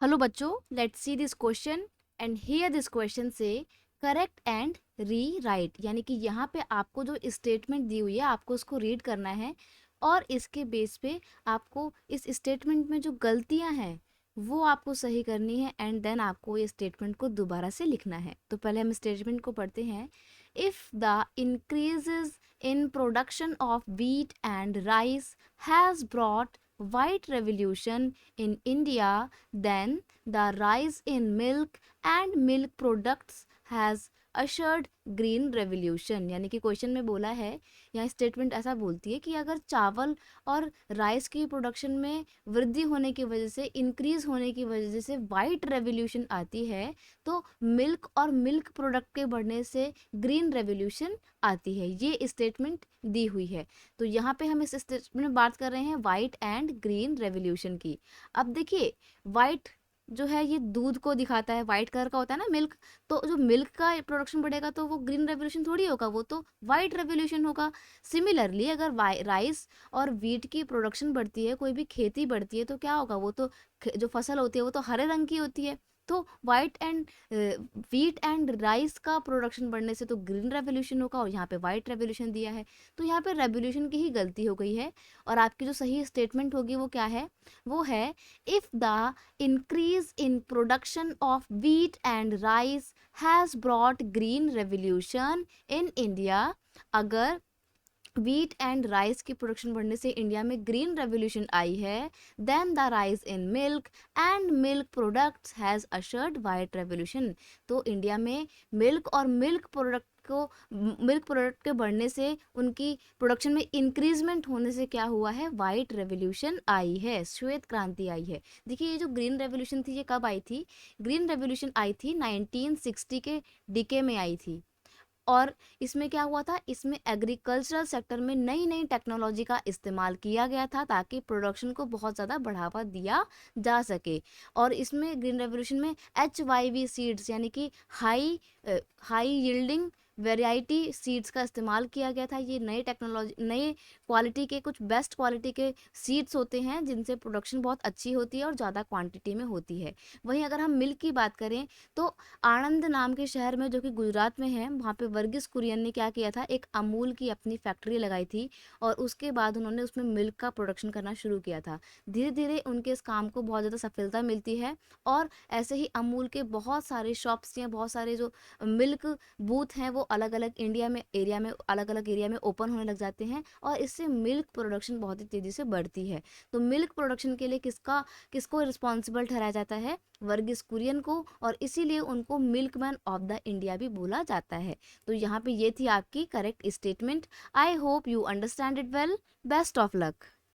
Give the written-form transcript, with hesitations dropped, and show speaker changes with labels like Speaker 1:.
Speaker 1: Hello बच्चों, let's see this question and here this question से correct and re right, यानी कि यहाँ पे आपको जो स्टेटमेंट दी हुई है आपको उसको रीड करना है और इसके बेस पे आपको इस स्टेटमेंट में जो गलतियाँ हैं वो आपको सही करनी है एंड देन आपको ये स्टेटमेंट को दोबारा से लिखना है। तो पहले हम स्टेटमेंट को पढ़ते हैं। If the increases in production of wheat and rice has brought white revolution in India, then the rise in milk and milk products has assured green revolution. यानी कि क्वेश्चन में बोला है, यहाँ स्टेटमेंट ऐसा बोलती है कि अगर चावल और राइस की प्रोडक्शन में वृद्धि होने की वजह से, इंक्रीज होने की वजह से वाइट रेवोल्यूशन आती है, तो मिल्क और मिल्क प्रोडक्ट के बढ़ने से ग्रीन रेवोल्यूशन आती है। ये स्टेटमेंट दी हुई है। तो यहाँ पे हम इस स्टेटमेंट में बात कर रहे हैं वाइट एंड ग्रीन रेवोल्यूशन की। अब देखिए, वाइट जो है ये दूध को दिखाता है, वाइट कलर का होता है ना मिल्क, तो जो मिल्क का प्रोडक्शन बढ़ेगा तो वो ग्रीन रेवोल्यूशन थोड़ी होगा, वो तो वाइट रेवोल्यूशन होगा। सिमिलरली अगर राइस और वीट की प्रोडक्शन बढ़ती है, कोई भी खेती बढ़ती है, तो क्या होगा, वो तो जो फसल होती है वो तो हरे रंग की होती है। तो white and wheat and rice का प्रोडक्शन बढ़ने से तो ग्रीन रेवोल्यूशन होगा, और यहाँ पे वाइट रेवोल्यूशन दिया है, तो यहाँ पे रेवोल्यूशन की ही गलती हो गई है। और आपकी जो सही स्टेटमेंट होगी वो क्या है, वो है if the increase in production of wheat and rice has brought green revolution in India। अगर व्हीट एंड राइस की प्रोडक्शन बढ़ने से इंडिया में ग्रीन रेवोल्यूशन आई है, then the rise in milk and milk products has ushered white revolution. तो India में milk और मिल्क प्रोडक्ट के बढ़ने से, उनकी प्रोडक्शन में इंक्रीजमेंट होने से क्या हुआ है, वाइट रेवोल्यूशन आई है, श्वेत क्रांति आई है। देखिए, ये जो ग्रीन रेवोल्यूशन थी ये कब आई थी, ग्रीन रेवोल्यूशन आई थी 1960 के डिके में आई थी। और इसमें क्या हुआ था, इसमें एग्रीकल्चरल सेक्टर में नई नई टेक्नोलॉजी का इस्तेमाल किया गया था ताकि प्रोडक्शन को बहुत ज़्यादा बढ़ावा दिया जा सके। और इसमें ग्रीन रेवोल्यूशन में HYV सीड्स, यानी कि हाई यील्डिंग वेराइटी सीड्स का इस्तेमाल किया गया था। ये नई टेक्नोलॉजी, नई क्वालिटी के, कुछ बेस्ट क्वालिटी के सीड्स होते हैं जिनसे प्रोडक्शन बहुत अच्छी होती है और ज़्यादा क्वांटिटी में होती है। वहीं अगर हम मिल्क की बात करें तो आणंद नाम के शहर में, जो कि गुजरात में है, वहाँ पे वर्गीस कुरियन ने क्या किया था, एक अमूल की अपनी फैक्ट्री लगाई थी और उसके बाद उन्होंने उसमें मिल्क का प्रोडक्शन करना शुरू किया था। धीरे धीरे उनके इस काम को बहुत ज़्यादा सफलता मिलती है और ऐसे ही अमूल के बहुत सारे शॉप्स या बहुत सारे जो मिल्क बूथ हैं वो अलग अलग एरिया में अलग अलग एरिया में ओपन होने लग जाते हैं और इससे मिल्क प्रोडक्शन बहुत ही तेज़ी से बढ़ती है। तो मिल्क प्रोडक्शन के लिए किसको रिस्पॉन्सिबल ठहराया जाता है, वर्गीस कुरियन को, और इसीलिए उनको मिल्कमैन ऑफ द इंडिया भी बोला जाता है। तो यहाँ पे ये थी आपकी correct statement. I hope you understand it well. Best of luck.